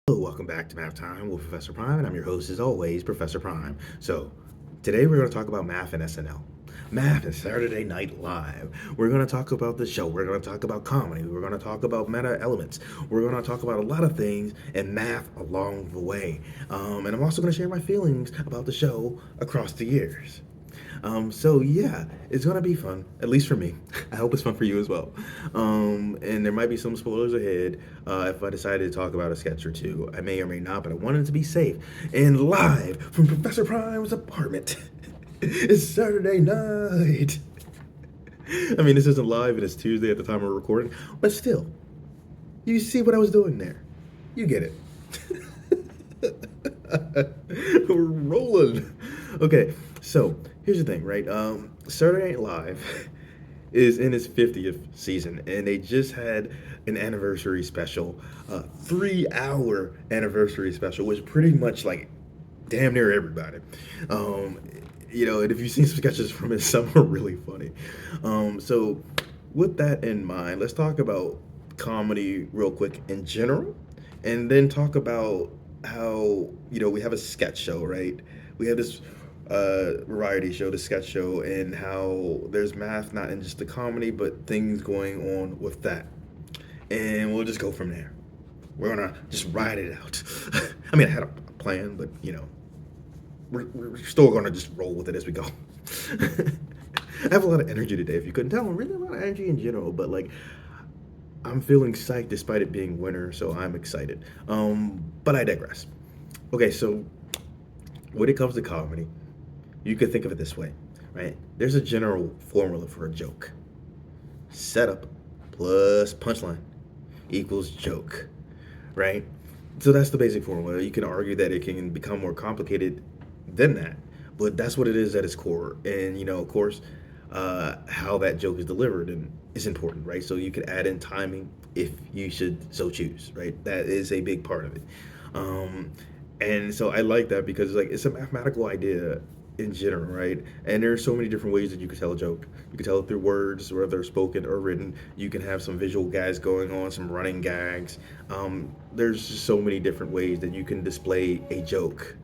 Hello, welcome back to Math Time with Professor Prime, and I'm your host, as always, Professor Prime. So, today we're going to talk about math and SNL. Math and Saturday Night Live. We're going to talk about the show. We're going to talk about comedy. We're going to talk about meta elements. We're going to talk about a lot of things and math along the way. And I'm also going to share my feelings about the show across the years. So yeah, it's gonna be fun, at least for me. I hope it's fun for you as well. And there might be some spoilers ahead if I decided to talk about a sketch or two. I may or may not, but I wanted to be safe. And live from Professor Prime's apartment, it's Saturday night. I mean, this isn't live, and it's Tuesday at the time of recording, but still, you see what I was doing there. You get it. We're rolling. Okay, so here's the thing, right? Saturday Night Live is in its 50th season, and they just had an anniversary special, 3 hour anniversary special, which pretty much like damn near everybody. Um, and if you've seen some sketches from it, some are really funny. So with that in mind, let's talk about comedy real quick in general, and then talk about how we have a sketch show, right? We have this variety show, the sketch show, and how there's math not in just the comedy, but things going on with that, and we'll just go from there. We're gonna just ride it out. I mean, I had a plan, but we're still gonna just roll with it as we go. I have a lot of energy today. If you couldn't tell, I'm really a lot of energy in general, but like I'm feeling psyched despite it being winter, so I'm excited. But I digress. Okay, so when it comes to comedy, you could think of it this way, right? There's a general formula for a joke. Setup plus punchline equals joke, right? So that's the basic formula. You can argue that it can become more complicated than that, but that's what it is at its core. And of course, how that joke is delivered and is important, right? So you can add in timing if you should so choose, right? That is a big part of it. Um, and so I like that because like it's a mathematical idea in general, right? And there's so many different ways that you can tell a joke. You can tell it through words, whether spoken or written. You can have some visual gags going on, some running gags. There's just so many different ways that you can display a joke.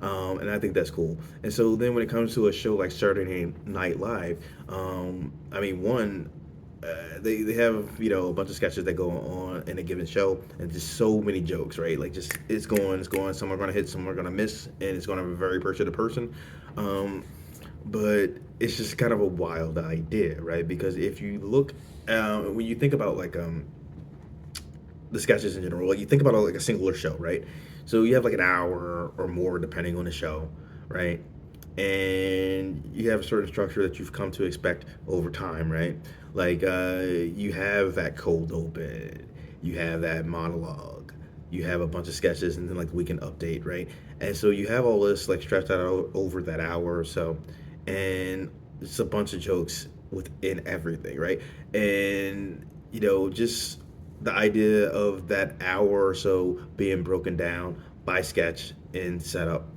And I think that's cool. And so then when it comes to a show like Saturday Night Live, I mean, one, they have a bunch of sketches that go on in a given show, and just so many jokes, right? Like just it's going. Some are gonna hit, some are gonna miss, and it's gonna vary person to person. Um, but it's just kind of a wild idea, right? Because if you look, when you think about like the sketches in general, like you think about like a singular show, right? So you have like an hour or more depending on the show, right? And you have a certain structure that you've come to expect over time, right? Like you have that cold open, you have that monologue, you have a bunch of sketches, and then like the weekend update, right? And so you have all this like stretched out over that hour or so, and it's a bunch of jokes within everything, right? And just the idea of that hour or so being broken down by sketch and setup,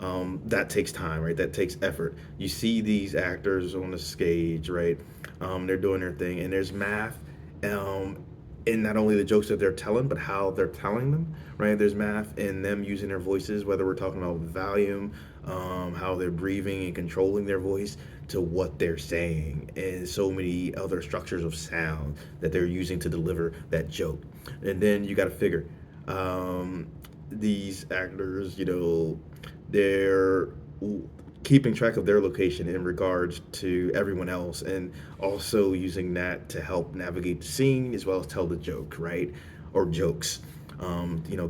that takes time, right? That takes effort. You see these actors on the stage, right? They're doing their thing, and there's math um, in not only the jokes that they're telling, but how they're telling them, right? There's math in them using their voices, whether we're talking about volume, how they're breathing and controlling their voice to what they're saying, and so many other structures of sound that they're using to deliver that joke. And then you got to figure these actors, they're keeping track of their location in regards to everyone else, and also using that to help navigate the scene as well as tell the joke, right? Or jokes,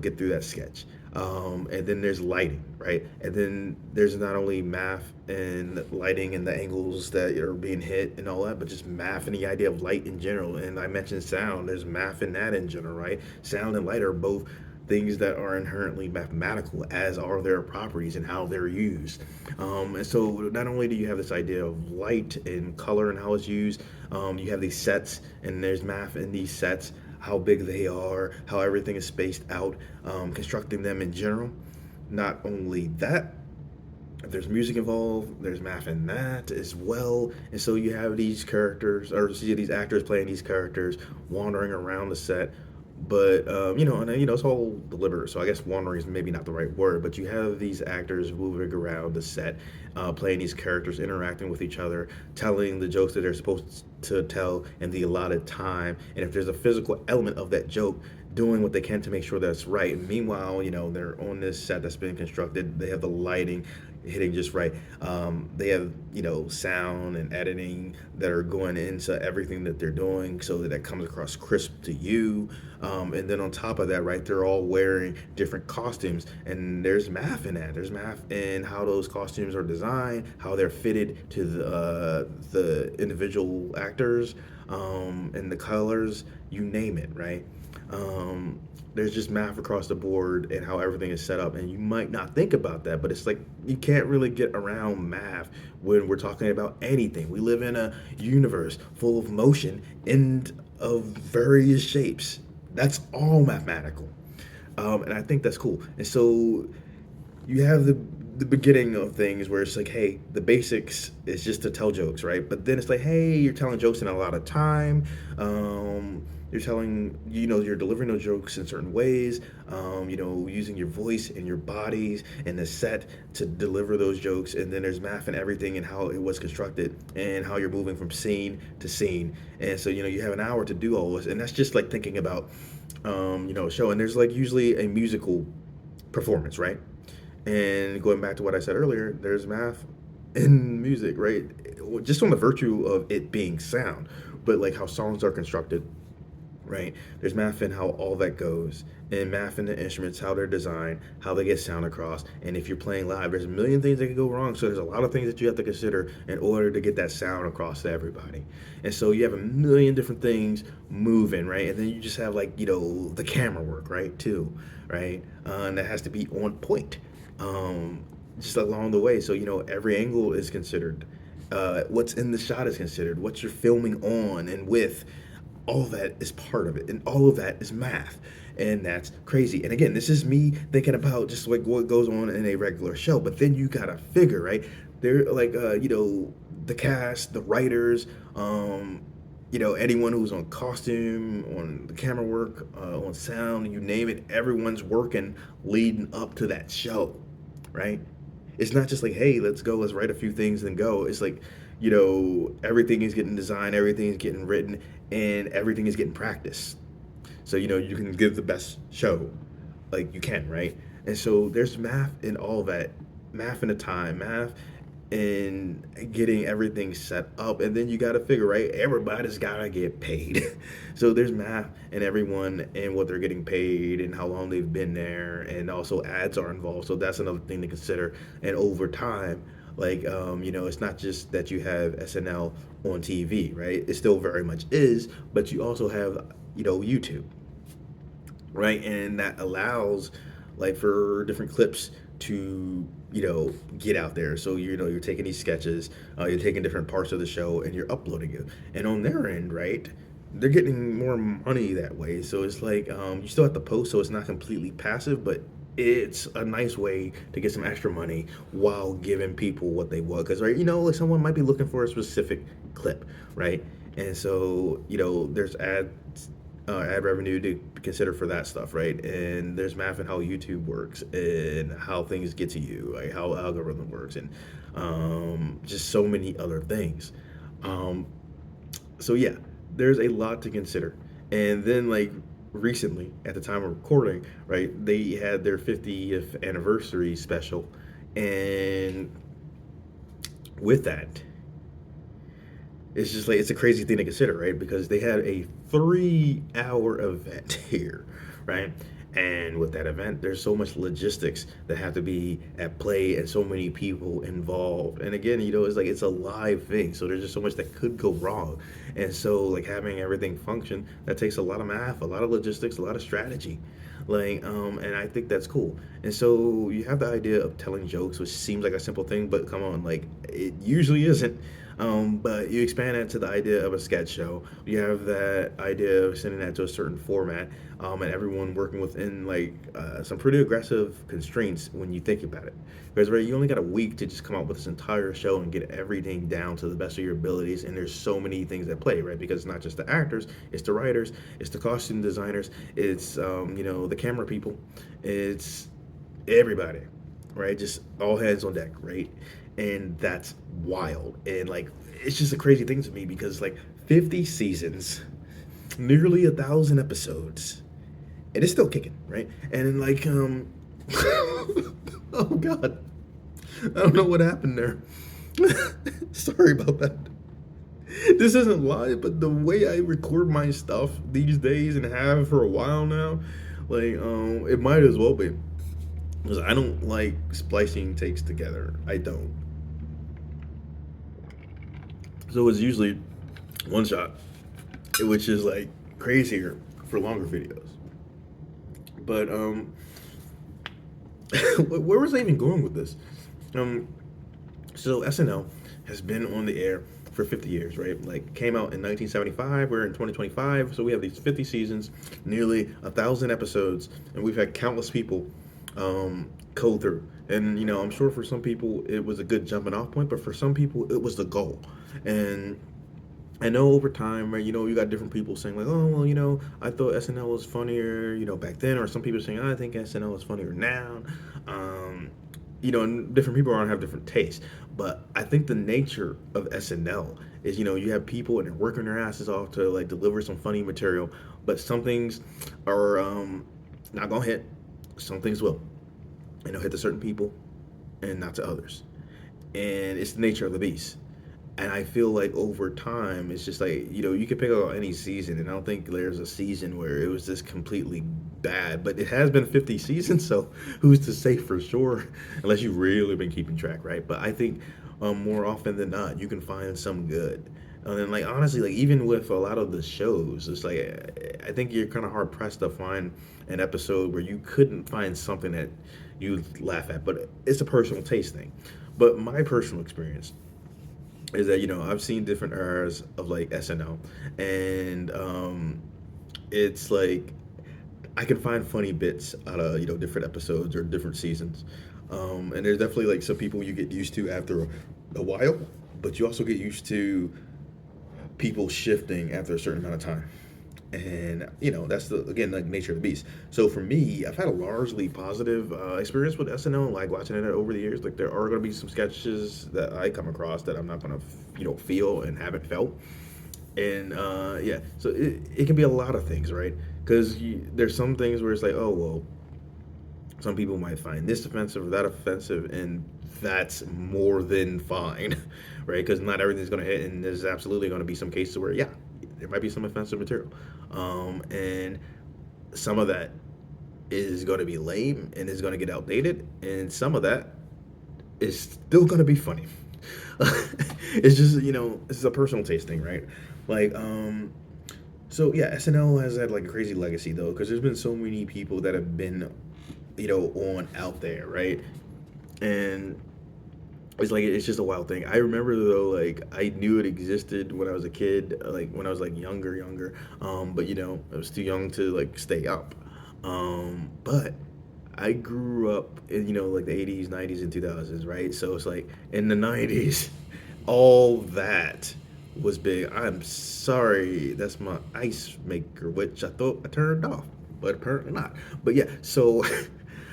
get through that sketch. And then there's lighting, right? And then there's not only math and lighting and the angles that are being hit and all that, but just math and the idea of light in general. And I mentioned sound, there's math in that in general, right? Sound and light are both things that are inherently mathematical, as are their properties and how they're used. And so not only do you have this idea of light and color and how it's used, you have these sets, and there's math in these sets, how big they are, how everything is spaced out, constructing them in general. Not only that, if there's music involved, there's math in that as well. And so you have these characters, or see these actors playing these characters, wandering around the set, But and it's all deliberate. So I guess wandering is maybe not the right word, but you have these actors moving around the set, playing these characters, interacting with each other, telling the jokes that they're supposed to tell in the allotted time. And if there's a physical element of that joke, doing what they can to make sure that's right. And meanwhile, they're on this set that's been constructed. They have the lighting hitting just right. They have sound and editing that are going into everything that they're doing so that comes across crisp to you. And then on top of that, right, they're all wearing different costumes, and there's math in that. There's math in how those costumes are designed, how they're fitted to the individual actors, and the colors, you name it, right? Um, there's just math across the board and how everything is set up, and you might not think about that, but it's like you can't really get around math when we're talking about anything. We live in a universe full of motion and of various shapes. That's all mathematical, and I think that's cool. And so you have the beginning of things where it's like, hey, the basics is just to tell jokes, right? But then it's like, hey, you're telling jokes in a lot of time. You're telling, you're delivering those jokes in certain ways. Using your voice and your bodies and the set to deliver those jokes. And then there's math and everything and how it was constructed and how you're moving from scene to scene. And so you have an hour to do all this, and that's just like thinking about, a show. And there's like usually a musical performance, right? And going back to what I said earlier, there's math in music, right? Just on the virtue of it being sound, but like how songs are constructed, right? There's math in how all that goes, and math in the instruments, how they're designed, how they get sound across. And if you're playing live, there's a million things that can go wrong. So there's a lot of things that you have to consider in order to get that sound across to everybody. And so you have a million different things moving, right? And then you just have like, the camera work, right? Too, right? And that has to be on point. Just along the way. So, every angle is considered. What's in the shot is considered. What you're filming on and with, all that is part of it, and all of that is math, and that's crazy. And again, this is me thinking about just like what goes on in a regular show, but then you gotta figure, right? They're like, the cast, the writers, anyone who's on costume, on the camera work, on sound, you name it, everyone's working leading up to that show, right? It's not just like, hey, let's go, let's write a few things and go. It's like, everything is getting designed, everything is getting written, and everything is getting practiced. So, you can give the best show like you can, right? And so there's math in all that, math in the time, math in getting everything set up, and then you got to figure, right, everybody's got to get paid. So there's math in everyone and what they're getting paid and how long they've been there, and also ads are involved, so that's another thing to consider. And over time, like, it's not just that you have SNL on TV, right? It still very much is, but you also have YouTube, right? And that allows like for different clips to get out there. So you're taking these sketches, you're taking different parts of the show, and you're uploading it. And on their end, right, they're getting more money that way. So it's like, you still have to post, so it's not completely passive, but it's a nice way to get some extra money while giving people what they want. Because, right, like someone might be looking for a specific clip, right? And so there's ad revenue to consider for that stuff, right? And there's math and how YouTube works and how things get to you, like how algorithm works, and just so many other things. Um, so yeah, there's a lot to consider. And then like recently, at the time of recording, right, they had their 50th anniversary special, and with that, it's just like it's a crazy thing to consider, right? Because they had a 3-hour event here, right? And with that event, there's so much logistics that have to be at play and so many people involved. And again, it's like it's a live thing, so there's just so much that could go wrong. And so, like having everything function, that takes a lot of math, a lot of logistics, a lot of strategy. Like, and I think that's cool. And so you have the idea of telling jokes, which seems like a simple thing, but come on, like it usually isn't. But you expand that to the idea of a sketch show. You have that idea of sending that to a certain format, and everyone working within like some pretty aggressive constraints when you think about it. Because right, you only got a week to just come out with this entire show and get everything down to the best of your abilities. And there's so many things at play, right? Because it's not just the actors, it's the writers, it's the costume designers, it's the camera people, it's everybody, right? Just all hands on deck, right? And that's wild. And like, it's just a crazy thing to me because like 50 seasons, nearly 1,000 episodes, and it's still kicking, right? And then like, oh god, I don't know what happened there. Sorry about that. This isn't live, but the way I record my stuff these days and have for a while now, like, it might as well be. Because I don't like splicing takes together. I don't. So it's usually one shot, which is like crazier for longer videos. But where was I even going with this? Um, so SNL has been on the air for 50 years, right? Like came out in 1975. We're in 2025, so we have these 50 seasons, nearly 1,000 episodes, and we've had countless people go through. And I'm sure for some people it was a good jumping off point, but for some people it was the goal. And I know over time, right, you got different people saying like, oh well, I thought SNL was funnier, back then, or some people saying I think SNL is funnier now. Um, and different people are gonna have different tastes. But I think the nature of SNL is, you have people and they're working their asses off to like deliver some funny material, but some things are not gonna hit, some things will. Hit to certain people and not to others. And it's the nature of the beast. And I feel like over time, it's just like, you can pick out any season, and I don't think there's a season where it was just completely bad. But it has been 50 seasons, so who's to say for sure, unless you've really been keeping track, right? But I think more often than not, you can find some good. And then, like, honestly, like, even with a lot of the shows, it's like, I think you're kind of hard pressed to find an episode where you couldn't find something that you laugh at. But it's a personal taste thing. But my personal experience is that I've seen different eras of like SNL, and it's like I can find funny bits out of different episodes or different seasons, and there's definitely like some people you get used to after a while, but you also get used to people shifting after a certain amount of time. And that's the again like nature of the beast. So for me, I've had a largely positive experience with SNL, like watching it over the years. Like there are going to be some sketches that I come across that I'm not going to feel and haven't felt. And yeah, so it can be a lot of things, right? Because there's some things where it's like, oh well, some people might find this offensive or that offensive, and that's more than fine, right? Because not everything's going to hit, and there's absolutely going to be some cases where, yeah, there might be some offensive material. And some of that is going to be lame and is going to get outdated, and some of that is still going to be funny. It's just, it's a personal taste thing, right? Like, so yeah, SNL has had like a crazy legacy though, because there's been so many people that have been on out there, right? And it's like it's just a wild thing. I remember though, like I knew it existed when I was a kid, like when I was like younger. But I was too young to like stay up. But I grew up in like the 80s, 90s, and 2000s, right? So it's like in the 90s, all that was big. I'm sorry, that's my ice maker, which I thought I turned off, but apparently not. But yeah, so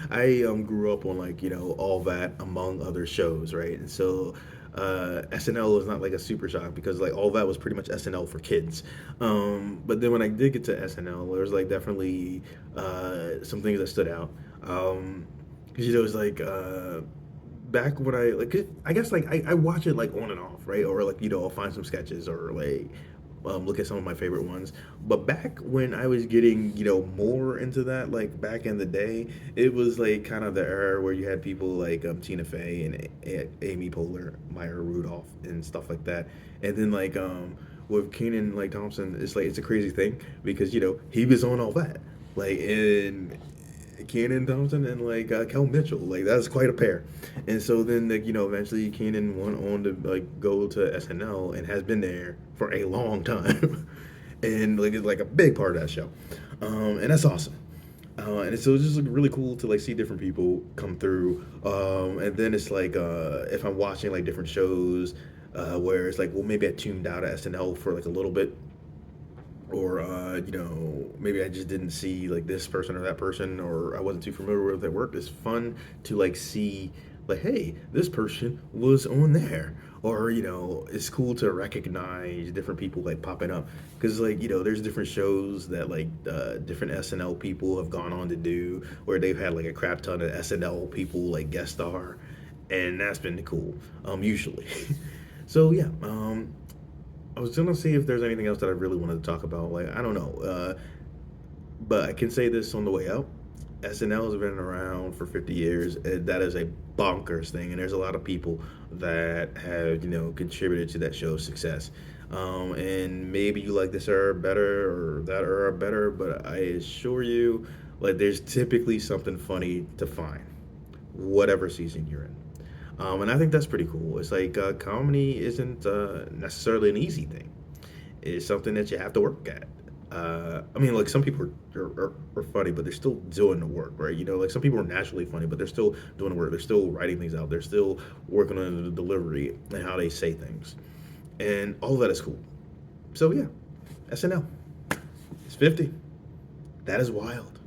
I grew up on like all that among other shows, right? And so SNL was not like a super shock because like all that was pretty much SNL for kids. But then when I did get to SNL, there was like definitely some things that stood out. Because it was like back when I like I guess like I watch it like on and off, right? Or like I'll find some sketches or like look at some of my favorite ones. But back when I was getting, more into that, like back in the day, it was like kind of the era where you had people like Tina Fey and Amy Poehler, Maya Rudolph, and stuff like that. And then like with Kenan like Thompson, it's like it's a crazy thing because he was on all that, like and Kenan Thompson and like Kel Mitchell. Like that's quite a pair. And so then like eventually Kenan went on to like go to SNL and has been there for a long time, and like it's like a big part of that show, and that's awesome. And so it's just like really cool to like see different people come through. And then it's like if I'm watching like different shows, where it's like well maybe I tuned out of SNL for like a little bit, or maybe I just didn't see like this person or that person, or I wasn't too familiar with their work. It's fun to like see like hey this person was on there, or it's cool to recognize different people like popping up, because like there's different shows that like different SNL people have gone on to do, where they've had like a crap ton of SNL people like guest star, and that's been cool usually. So yeah, I was gonna see if there's anything else that I really wanted to talk about. Like I don't know, but I can say this on the way out. SNL has been around for 50 years. And that is a bonkers thing, and there's a lot of people that have contributed to that show's success. And maybe you like this era better or that era better, but I assure you, like there's typically something funny to find, whatever season you're in. And I think that's pretty cool. It's like comedy isn't necessarily an easy thing. It's something that you have to work at. I mean, like some people are funny, but they're still doing the work, right? Like some people are naturally funny, but they're still doing the work. They're still writing things out. They're still working on the delivery and how they say things, and all of that is cool. So yeah, SNL. It's 50. That is wild.